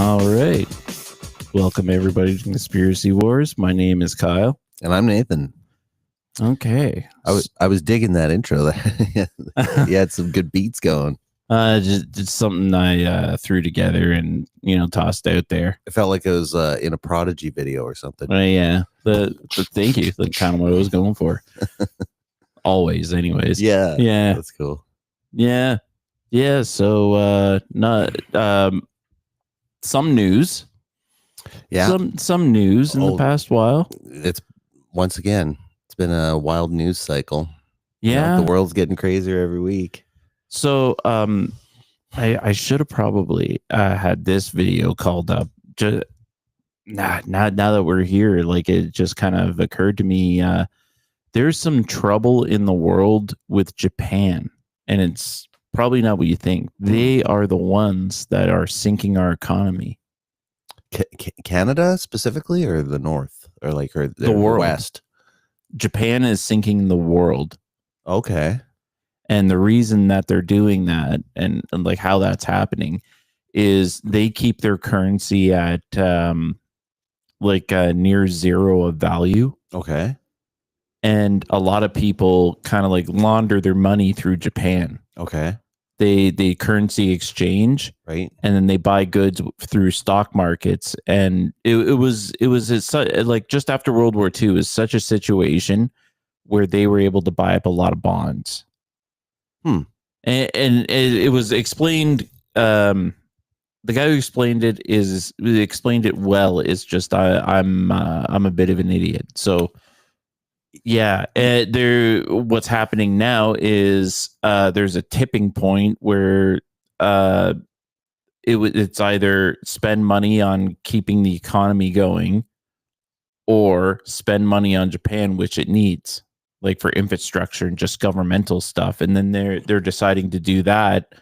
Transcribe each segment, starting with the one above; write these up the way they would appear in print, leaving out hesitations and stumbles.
All right. Welcome, everybody, to Conspiracy Wars. My name is Kyle. And I'm Nathan. Okay. I was digging that intro. You had some good beats going. Just something I threw together and, tossed out there. It felt like it was in a Prodigy video or something. Yeah. Thank you. That's kind of what I was going for. Always, anyways. Yeah. Yeah. That's cool. Yeah. Yeah. So, some news. Yeah. Some news in the past while. It's been a wild news cycle. Yeah. The world's getting crazier every week. So, I should have probably had this video called up. Just now that we're here, like it just kind of occurred to me. There's some trouble in the world with Japan, and it's probably not what you think. They are the ones that are sinking our economy. Canada specifically, or the North, or the world. West. Japan is sinking the world. Okay. And the reason that they're doing that and like how that's happening is they keep their currency at near zero of value. Okay. And a lot of people kind of like launder their money through Japan. Okay. They currency exchange, right? And then they buy goods through stock markets. And it was like just after World War II is such a situation where they were able to buy up a lot of bonds. And it was explained. The guy who explained it explained it well. It's just I'm a bit of an idiot. So yeah, what's happening now is there's a tipping point where it's either spend money on keeping the economy going or spend money on Japan, which it needs, like for infrastructure and just governmental stuff. And then they're deciding to do that.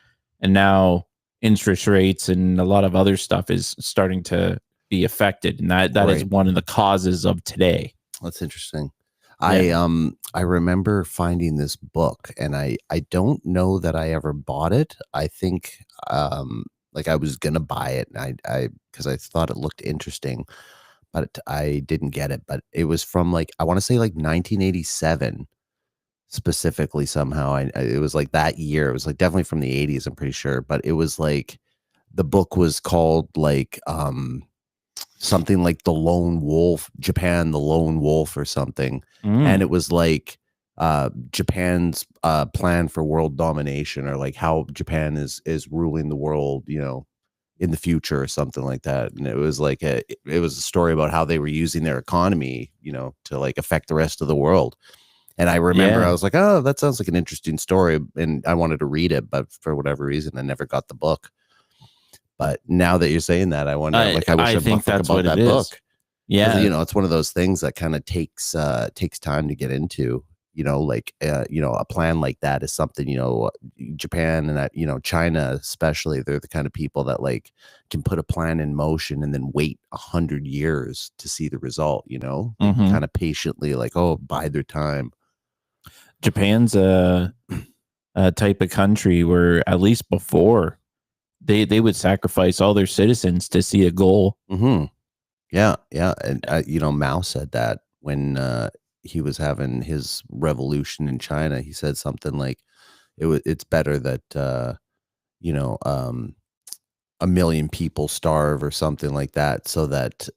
And now interest rates and a lot of other stuff is starting to be affected. And that right. is one of the causes of today. That's interesting. Yeah. I remember finding this book, and I don't know that I ever bought it. I think I was gonna buy it, and I because I thought it looked interesting, but I didn't get it. But it was from I want to say 1987 specifically. Somehow it was like that year. It was definitely from the 80s, I'm pretty sure. But it was the book was called something like The Lone Wolf, Japan, The Lone Wolf or something. And it was Japan's plan for world domination, or how Japan is ruling the world, in the future or something like that. And it was it was a story about how they were using their economy, to affect the rest of the world. And I remember I was like, oh, that sounds like an interesting story. And I wanted to read it, but for whatever reason, I never got the book. But now that you're saying that, I wonder, I wish I think that's about that book. Yeah. It's one of those things that kind of takes time to get into, a plan like that is something, Japan and China, especially, they're the kind of people that can put a plan in motion and then wait 100 years to see the result, kind of patiently bide their time. Japan's a type of country where, at least before, they would sacrifice all their citizens to see a goal. Yeah. And Mao said that when he was having his revolution in China. He said something like it's better that a million people starve or something like that, so that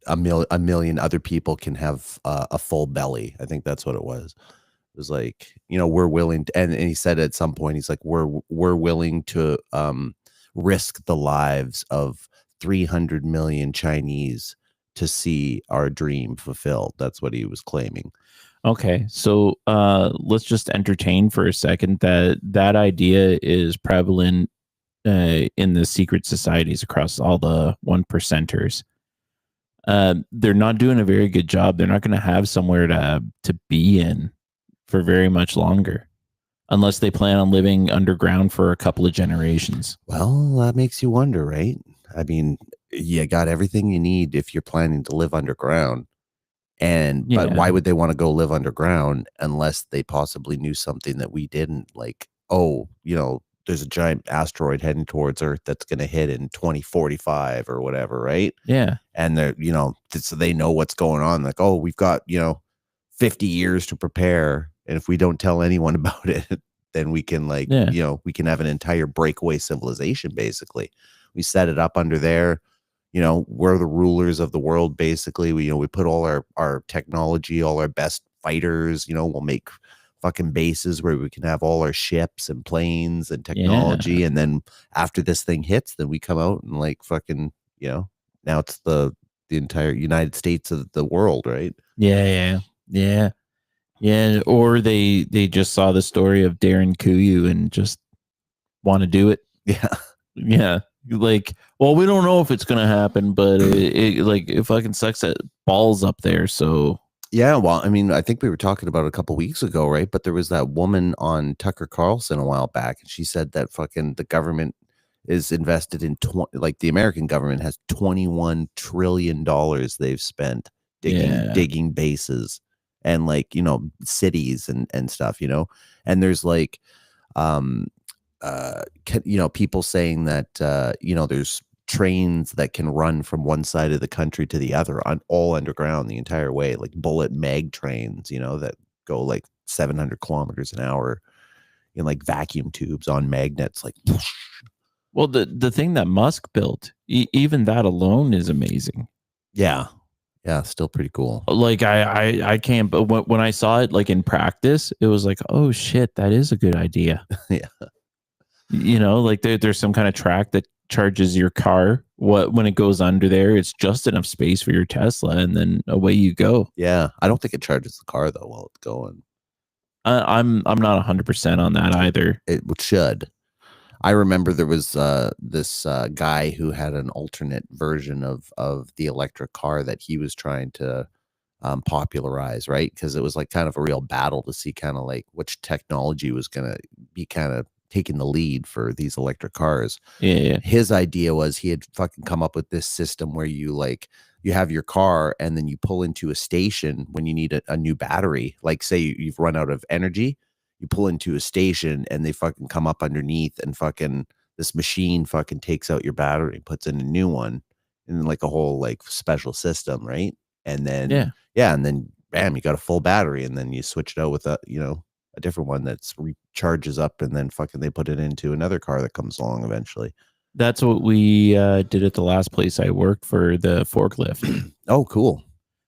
a million other people can have a full belly. I think that's what it was. It was we're willing to, and he said at some point, he's like, we're willing to risk the lives of 300 million Chinese to see our dream fulfilled. That's what he was claiming. Okay, so let's just entertain for a second that idea is prevalent in the secret societies across all the 1%ers. They're not doing a very good job. They're not going to have somewhere to be in for very much longer, unless they plan on living underground for a couple of generations. Well, that makes you wonder, right? I mean, you got everything you need if you're planning to live underground. But why would they want to go live underground unless they possibly knew something that we didn't? there's a giant asteroid heading towards Earth that's going to hit in 2045 or whatever, right? Yeah. And they're, so they know what's going on. Like, oh, we've got, 50 years to prepare. And if we don't tell anyone about it, then we can we can have an entire breakaway civilization. Basically, we set it up under there. We're the rulers of the world. Basically, we put all our technology, all our best fighters. We'll make fucking bases where we can have all our ships and planes and technology. And then after this thing hits, then we come out and like fucking, now it's the entire United States of the world, right? Yeah. Or they just saw the story of Darren Kuyu and just want to do it. Yeah. Like, well, we don't know if it's gonna happen, but it fucking sucks that balls up there. So yeah, well, I mean, I think we were talking about it a couple weeks ago, right? But there was that woman on Tucker Carlson a while back, and she said that fucking the government is invested in the American government has $21 trillion they've spent digging bases and cities and stuff, and there's people saying that there's trains that can run from one side of the country to the other on all underground the entire way, like bullet mag trains, that go like 700 kilometers an hour in like vacuum tubes on magnets, like whoosh. Well, the thing that Musk built, even that alone is amazing. Yeah, still pretty cool. Like I can't, but when I saw it like in practice, it was like, oh shit, that is a good idea. Yeah. Like there's some kind of track that charges your car. When it goes under there, it's just enough space for your Tesla, and then away you go. Yeah, I don't think it charges the car though while it's going. I'm not 100% on that either. It should. I remember there was this guy who had an alternate version of the electric car that he was trying to popularize, right? Because it was like kind of a real battle to see kind of like which technology was going to be kind of taking the lead for these electric cars. Yeah. His idea was he had fucking come up with this system where you have your car and then you pull into a station when you need a new battery. Like say you've run out of energy, you pull into a station and they fucking come up underneath and fucking this machine fucking takes out your battery and puts in a new one and like a whole like special system, right? And then and then bam, you got a full battery and then you switch it out with a different one that's recharges up and then fucking they put it into another car that comes along eventually. That's what we did at the last place I worked for, the forklift. Oh, cool.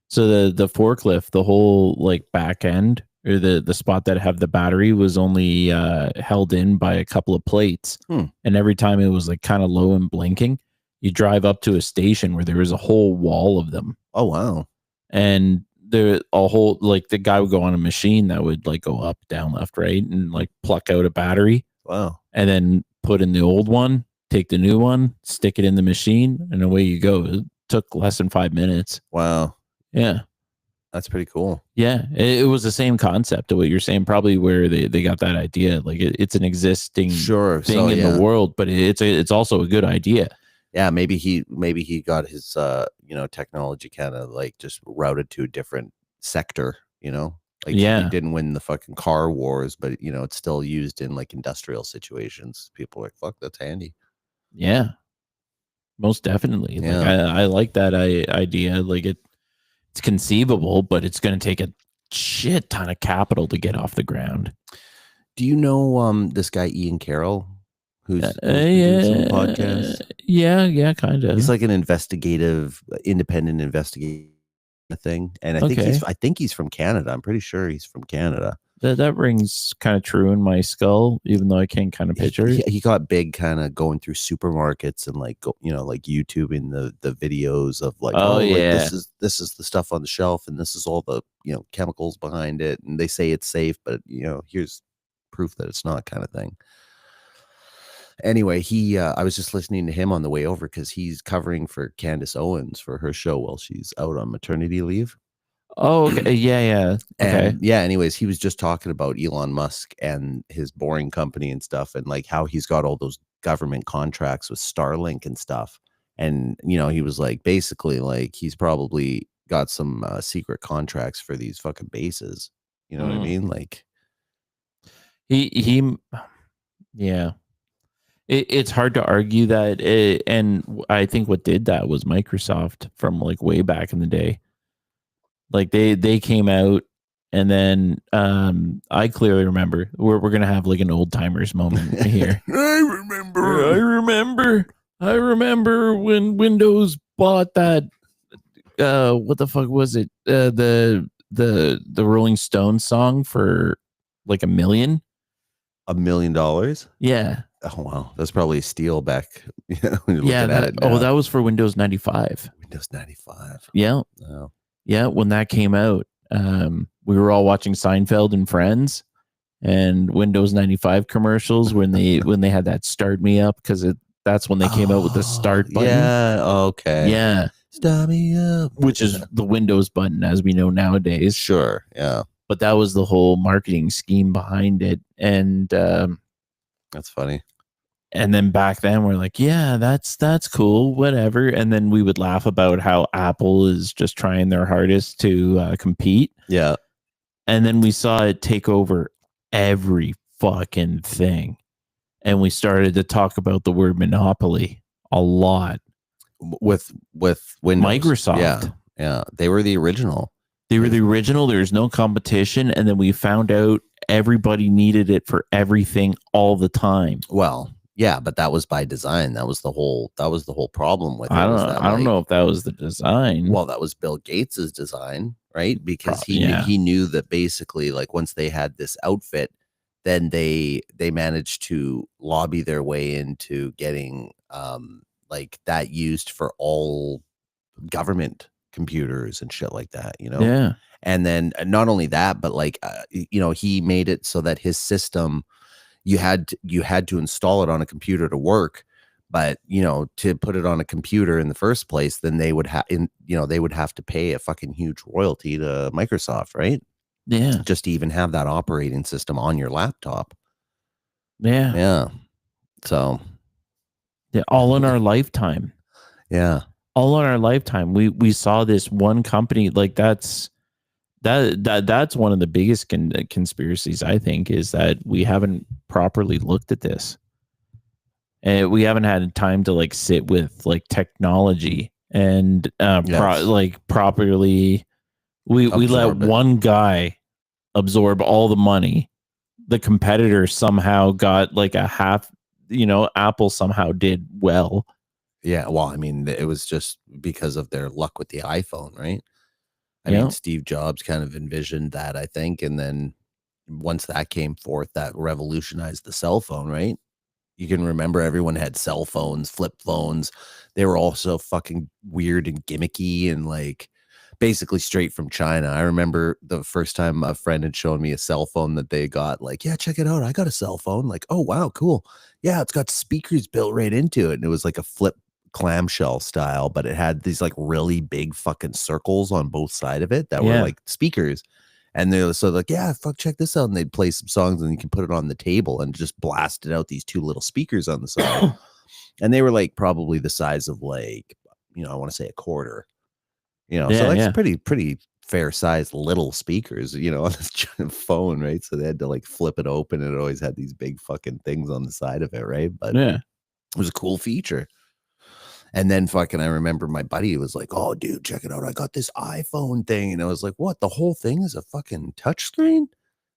So the forklift, the whole like back end or the spot that have the battery was only held in by a couple of plates. And every time it was like kind of low and blinking, you drive up to a station where there was a whole wall of them. Oh, wow. And there a whole like the guy would go on a machine that would like go up, down, left, right, and like pluck out a battery. Wow. And then put in the old one, take the new one, stick it in the machine, and away you go. It took less than 5 minutes. Wow. Yeah. That's pretty cool. Yeah. It was the same concept of what you're saying, probably where they got that idea. Like it's an existing thing in the world, but it's also a good idea. Yeah, maybe he got his technology kind of like just routed to a different sector, like he didn't win the fucking car wars, but it's still used in like industrial situations. People are like, fuck, that's handy. Yeah, most definitely. Like I like that idea. Like it's conceivable, but it's going to take a shit ton of capital to get off the ground. Do you know this guy Ian Carroll? Who's doing some podcasts? Yeah, kind of. He's like an independent investigative thing, and I think he's from Canada. I'm pretty sure he's from Canada. That rings kind of true in my skull, even though I can't kind of picture it. He got big, kind of going through supermarkets and like like YouTubing the videos of like, this is the stuff on the shelf, and this is all the chemicals behind it, and they say it's safe, but here's proof that it's not, kind of thing. Anyway, I was just listening to him on the way over because he's covering for Candace Owens for her show while she's out on maternity leave. Oh, okay. Yeah. Okay. And anyways, he was just talking about Elon Musk and his Boring Company and stuff, and like how he's got all those government contracts with Starlink and stuff. And, he was like, basically, like he's probably got some secret contracts for these fucking bases. You know what I mean? Like he yeah. It's hard to argue that, and I think what did that was Microsoft from like way back in the day. Like they came out, and then I clearly remember we're gonna have like an old timers moment here. I remember when Windows bought that. What the fuck was it? The Rolling Stones song for like $1 million. $1 million? Yeah. Oh wow, that's probably a steal back. When you're looking at it now. Oh, that was for Windows 95. Windows 95. Yeah. Oh. Yeah, when that came out, we were all watching Seinfeld and Friends and Windows 95 commercials when they had that start me up, because that's when they came out with the start button. Yeah, okay. Yeah. Start me up. Which is the Windows button as we know nowadays. Sure, yeah. But that was the whole marketing scheme behind it. And that's funny. And then back then we're like, yeah, that's cool, whatever. And then we would laugh about how Apple is just trying their hardest to compete. Yeah. And then we saw it take over every fucking thing. And we started to talk about the word monopoly a lot. With Windows. Microsoft. Yeah. They were the original. There's no competition. And then we found out everybody needed it for everything all the time. Well, yeah, but that was by design. That was the whole problem with it. I don't know if that was the design. Well, that was Bill Gates's design, right? Because he knew that basically, like, once they had this outfit, then they managed to lobby their way into getting like that used for all government computers and shit like that, you know? Yeah. And then not only that, but like he made it so that his system, you had to install it on a computer to work, but to put it on a computer in the first place, then they would have to pay a fucking huge royalty to Microsoft, right? Yeah. Just to even have that operating system on your laptop. Yeah. Yeah. So all in our lifetime. Yeah. All in our lifetime. We saw this one company, like that's one of the biggest conspiracies, I think, is that we haven't properly looked at this. And we haven't had time to like sit with like technology and properly. We let one guy absorb all the money. The competitor somehow got like a half, Apple somehow did well. Yeah, well, I mean, it was just because of their luck with the iPhone, right? I mean, Steve Jobs kind of envisioned that, I think, and then once that came forth, that revolutionized the cell phone, right? You can remember everyone had cell phones, flip phones. They were all so fucking weird and gimmicky and like basically straight from China. I remember the first time a friend had shown me a cell phone that they got, like, yeah, check it out. I got a cell phone. Like, oh, wow, cool. Yeah, it's got speakers built right into it. And it was like a flip clamshell style, but it had these like really big fucking circles on both sides of it that were like speakers. And they're so like, yeah, check this out. And they'd play some songs and you can put it on the table and just blasted out these two little speakers on the side. And they were like probably the size of like, I want to say a quarter. So that's pretty fair sized little speakers, on this phone, right? So they had to like flip it open and it always had these big fucking things on the side of it, right? But it was a cool feature. And then I remember my buddy was like, oh, dude, check it out. I got this iPhone thing. And I was like, what? The whole thing is a fucking touchscreen?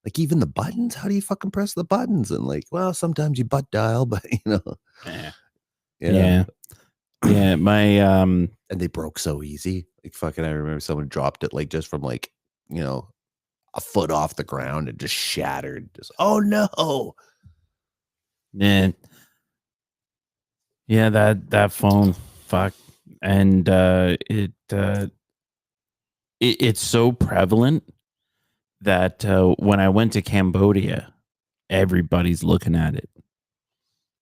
Like even the buttons? How do you fucking press the buttons? And like, well, sometimes you butt dial, but Yeah. My and they broke so easy. Like fucking, I remember someone dropped it like just from like, a foot off the ground and just shattered. Just, oh no. Man. Yeah, that phone, fuck. And it's so prevalent that when I went to Cambodia, everybody's looking at it.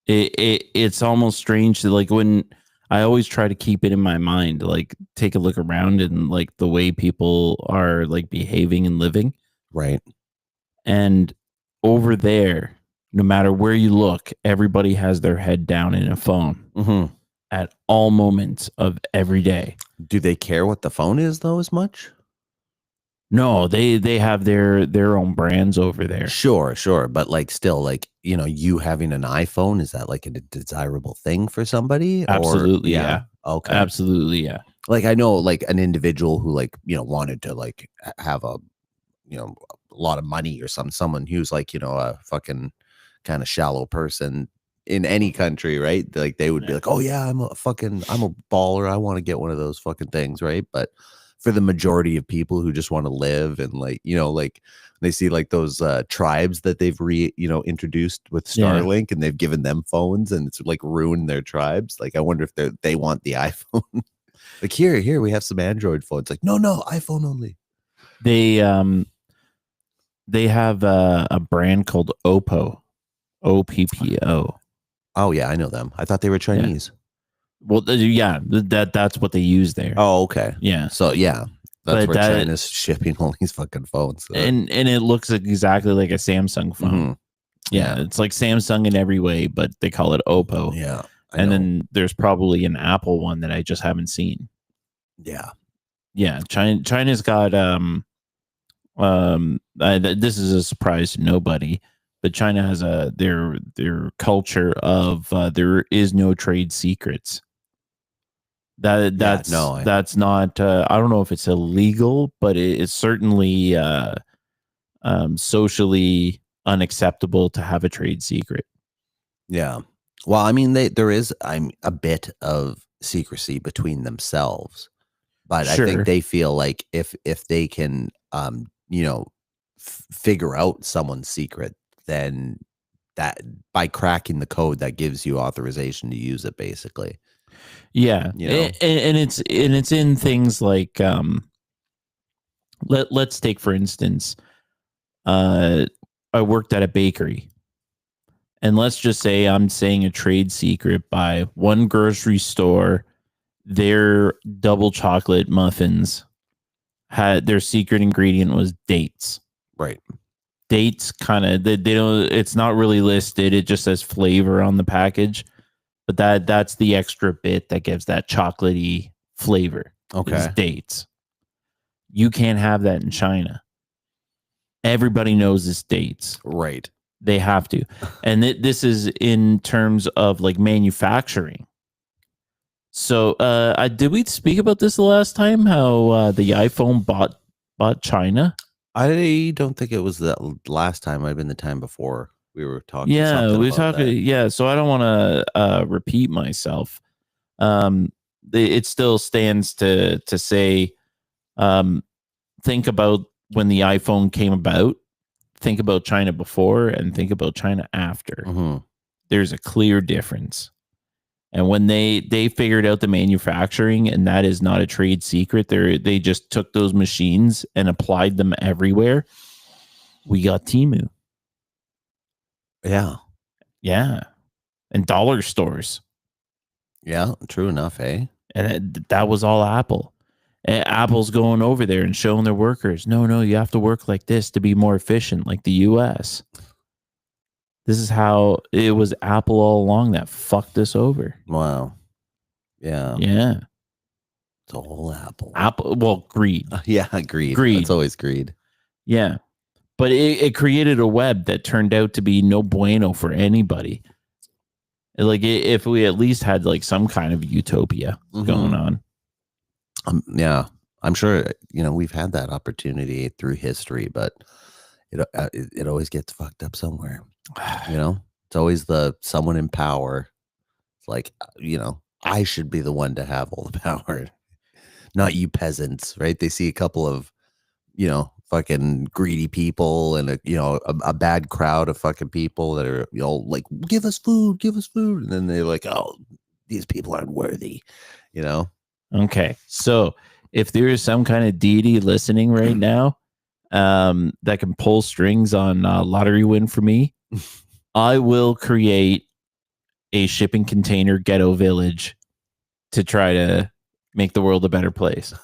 It's almost strange to like when I always try to keep it in my mind, like take a look around and like the way people are like behaving and living. Right. And over there, no matter where you look, everybody has their head down in a phone at all moments of every day. Do they care what the phone is though as much? No, they have their own brands over there. Sure. But like still like you know, you having an iPhone, is that like a desirable thing for somebody? Absolutely, yeah. Okay. Absolutely, yeah. Like I know like an individual who like, you know, wanted to like have a, you know, a lot of money or someone who's like, you know, a fucking kind of shallow person in any country, right? Like they would be like, "Oh yeah, I'm a baller. I want to get one of those fucking things," right? But for the majority of people who just want to live and like, you know, like they see like those tribes that they've introduced with Starlink and they've given them phones and it's like ruined their tribes. Like I wonder if they want the iPhone. Like here we have some Android phones. Like no, iPhone only. They have a brand called Oppo, OPPO. Oh yeah, I know them. I thought they were Chinese. Well, that's what they use there. Oh, okay. Yeah. So yeah, that's But where China's shipping all these fucking phones. And it looks exactly like a Samsung phone. Yeah, it's like Samsung in every way, but they call it Oppo. Yeah. And then there's probably an Apple one that I just haven't seen. Yeah. Yeah, China's got this is a surprise to nobody, but China has their culture of there is no trade secrets. That's not I don't know if it's illegal, but it's certainly socially unacceptable to have a trade secret. Yeah. Well, I mean, there is a bit of secrecy between themselves, but I think they feel like if they can, you know, figure out someone's secret, then that by cracking the code, that gives you authorization to use it, basically. Yeah, you know? and it's in things like let's take for instance, I worked at a bakery. And let's just say I'm saying a trade secret by one grocery store, their double chocolate muffins had their secret ingredient was dates. Right. Dates kind of they don't it's not really listed. It just says flavor on the package. But that's the extra bit that gives that chocolatey flavor. Okay. Dates. You can't have that in China. Everybody knows it's dates. Right. They have to. And this is in terms of like manufacturing. So did we speak about this the last time? How the iPhone bought China? I don't think it was the last time. It might have been the time before we were talking. Yeah, we talked. Yeah, so I don't want to repeat myself. It still stands to say, think about when the iPhone came about. Think about China before and think about China after. Mm-hmm. There's a clear difference. And when they figured out the manufacturing, and that is not a trade secret, they just took those machines and applied them everywhere. We got Temu. Yeah. Yeah. And dollar stores. Yeah, true enough, eh? And that was all Apple. And Apple's going over there and showing their workers, no, you have to work like this to be more efficient, like the US. This is how it was Apple all along that fucked us over. Wow. Yeah. Yeah. It's all Apple. Well, greed. Yeah, greed. It's always greed. Yeah. But it created a web that turned out to be no bueno for anybody. Like if we at least had like some kind of utopia going on. Yeah, I'm sure, you know, we've had that opportunity through history, but it always gets fucked up somewhere. You know, it's always someone in power. It's like, you know, I should be the one to have all the power, not you peasants, right? They see a couple of, you know, fucking greedy people and a bad crowd of fucking people that are, you know, like, give us food, and then they're like, oh, these people aren't worthy, you know. Okay, so if there is some kind of deity listening right now that can pull strings on lottery win for me, I will create a shipping container ghetto village to try to make the world a better place.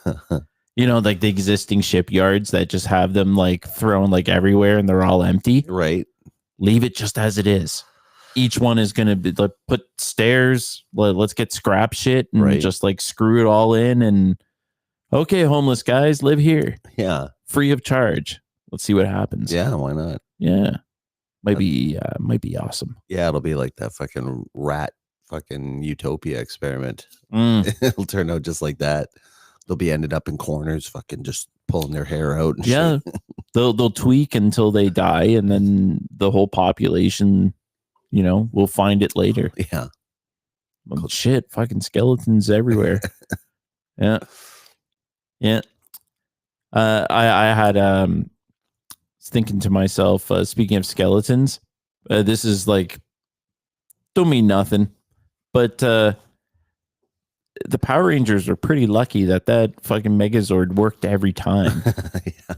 You know, like the existing shipyards that just have them like thrown like everywhere and they're all empty. Right. Leave it just as it is. Each one is going to be like, put stairs. Let's get scrap shit and just like screw it all in. And okay, homeless guys, live here. Yeah. Free of charge. Let's see what happens. Yeah. Why not? Yeah. might be awesome. Yeah, it'll be like that fucking rat fucking utopia experiment. Mm. It'll turn out just like that. They'll be ended up in corners, fucking just pulling their hair out and Yeah, shit. they'll tweak until they die, and then the whole population, will find it later. Yeah. Well, shit, fucking skeletons everywhere. Yeah, yeah. I had thinking to myself, speaking of skeletons, this is like don't mean nothing, but the Power Rangers are pretty lucky that fucking Megazord worked every time. Yeah.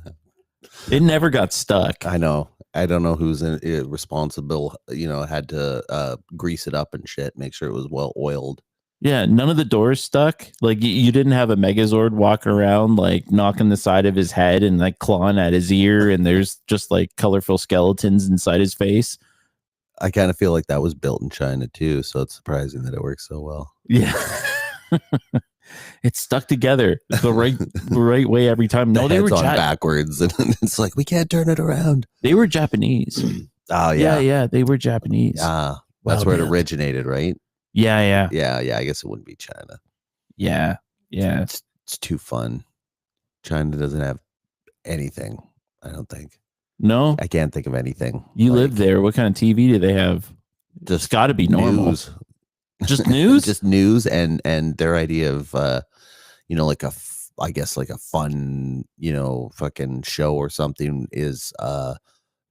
It never got stuck. I know. I don't know who's responsible, had to grease it up and shit, make sure it was well oiled. Yeah, none of the doors stuck. Like you didn't have a Megazord walking around like knocking the side of his head and like clawing at his ear, and there's just like colorful skeletons inside his face. I kind of feel like that was built in China too, so it's surprising that it works so well. Yeah. It's stuck together the right way every time. No, they were on backwards, and it's like we can't turn it around. They were Japanese. Oh yeah, yeah, they were Japanese. That's where it originated, right? Yeah. I guess it wouldn't be China. Yeah. It's too fun. China doesn't have anything. I don't think. No, I can't think of anything. You live there. What kind of TV do they have? Just got to be normal. News. Just news. Just news, and their idea of like I guess like a fun fucking show or something is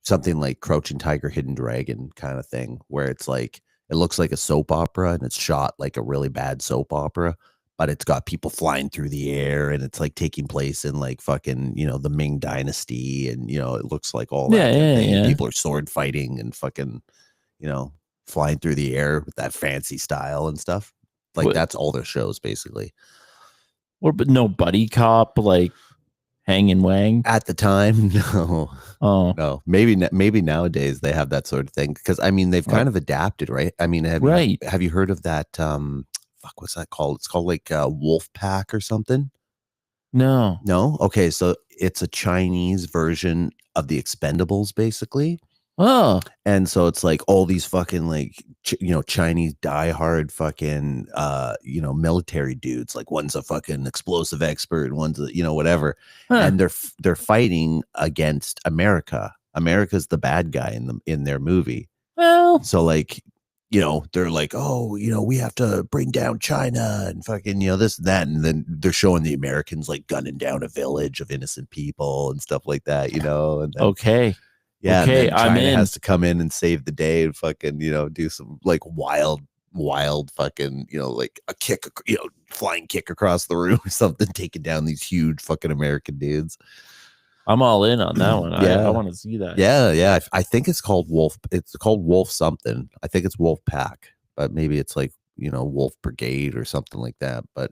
something like Crouching Tiger, Hidden Dragon kind of thing, where it's like it looks like a soap opera and it's shot like a really bad soap opera, but it's got people flying through the air and it's like taking place in like fucking the Ming Dynasty, and it looks like all that thing. Yeah. People are sword fighting and fucking flying through the air with that fancy style and stuff. Like that's all their shows basically. But no buddy cop like Hang and Wang at the time. No. Oh no. Maybe nowadays they have that sort of thing, because I mean they've kind of adapted, right? I mean, have you heard of that? What's that called? It's called like Wolf Pack or something. No. Okay, so it's a Chinese version of the Expendables, basically. Oh, and so it's like all these fucking like Chinese diehard fucking military dudes. Like one's a fucking explosive expert, one's a whatever, and they're fighting against America. America's the bad guy in their movie. Well, so like they're like, oh, we have to bring down China and fucking this and that, and then they're showing the Americans like gunning down a village of innocent people and stuff like that. And then, okay. Yeah, okay, China has to come in and save the day and fucking, do some like wild fucking, like a kick, flying kick across the room or something, taking down these huge fucking American dudes. I'm all in on that one. Yeah. I want to see that. Yeah. I think it's called Wolf. It's called Wolf something. I think it's Wolf Pack, but maybe it's like, Wolf Brigade or something like that. But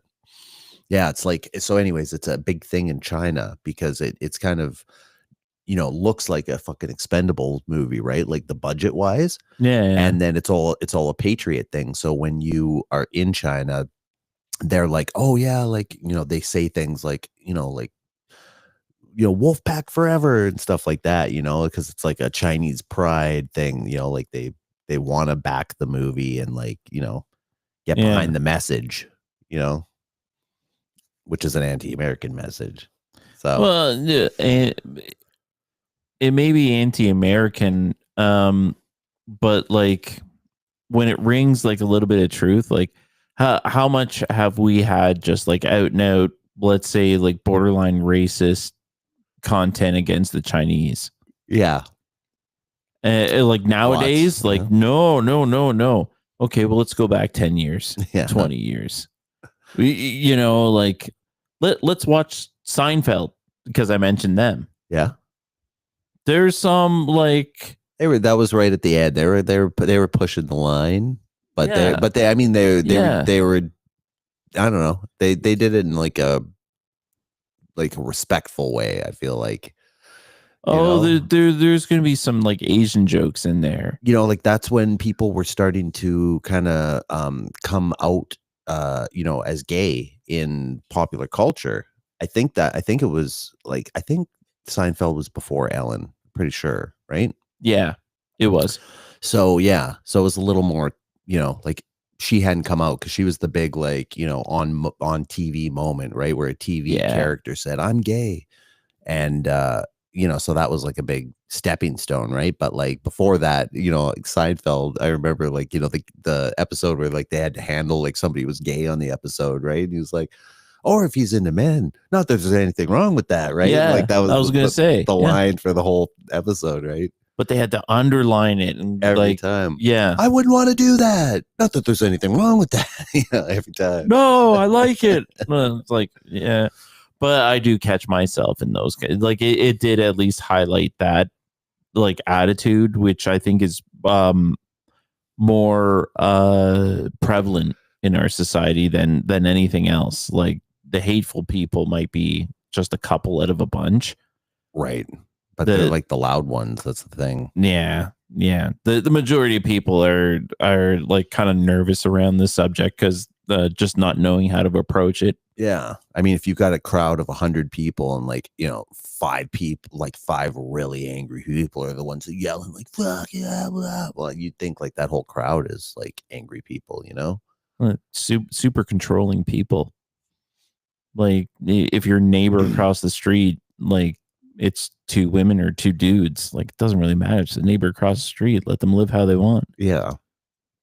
yeah, it's like, so anyways, it's a big thing in China because it's kind of, looks like a fucking Expendable movie, right? Like the budget wise. Yeah. And then it's all a patriot thing. So when you are in China, they're like, oh yeah, like, they say things like, Wolf Pack forever and stuff like that, because it's like a Chinese pride thing, like they want to back the movie and like, get behind the message, which is an anti-American message. So, well, it may be anti-American, but like when it rings like a little bit of truth, like how much have we had just like out and out, let's say like borderline racist content against the Chinese? Yeah. Like nowadays, Lots, like no. Okay, well let's go back 10 years, 20 years. Like let's watch Seinfeld because I mentioned them. Yeah. There's some like that was right at the end. They were pushing the line, but they I mean they were I don't know. They did it in like a respectful way, I feel like. There's going to be some like Asian jokes in there. Like that's when people were starting to kind of come out as gay in popular culture. I think it was like, I think Seinfeld was before Ellen, pretty sure, right? Yeah. It was. So yeah, so it was a little more, you know, like she hadn't come out because she was the big, like, you know, on TV moment, right, where a TV Yeah. character said I'm gay, and you know, so that was like a big stepping stone, right? But like before that, you know, like Seinfeld, I remember, like, you know, the episode where like they had to handle like somebody was gay on the episode, right? And he was like, or if he's into men, not that there's anything wrong with that, right? Yeah, Like that was I was gonna say, the yeah. line for the whole episode, right? But they had to underline it and Every like, time. yeah. I wouldn't want to do that. Not that there's anything wrong with that. You know, every time. No, I like it. No, it's like, yeah. But I do catch myself in those. Like it did at least highlight that like attitude, which I think is more prevalent in our society than anything else. Like the hateful people might be just a couple out of a bunch. Right. But they're like the loud ones. That's the thing. Yeah. Yeah. The majority of people are like kind of nervous around this subject because just not knowing how to approach it. Yeah. I mean, if you've got a crowd of 100 people and like, you know, 5 people, like 5 really angry people are the ones that yelling like, fuck yeah, blah. Well, you'd think like that whole crowd is like angry people, you know? Super controlling people. Like if your neighbor across the street, like it's 2 women or 2 dudes, like it doesn't really matter. It's the neighbor across the street. Let them live how they want. Yeah.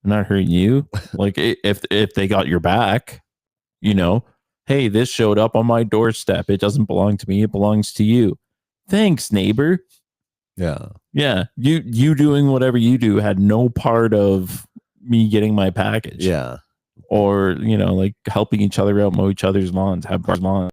I'm not hurting you. Like if they got your back, you know, hey, this showed up on my doorstep. It doesn't belong to me. It belongs to you. Thanks, neighbor. Yeah. Yeah. You doing whatever you do had no part of me getting my package. Yeah. Or, you know, like helping each other out, mow each other's lawns, have lawns.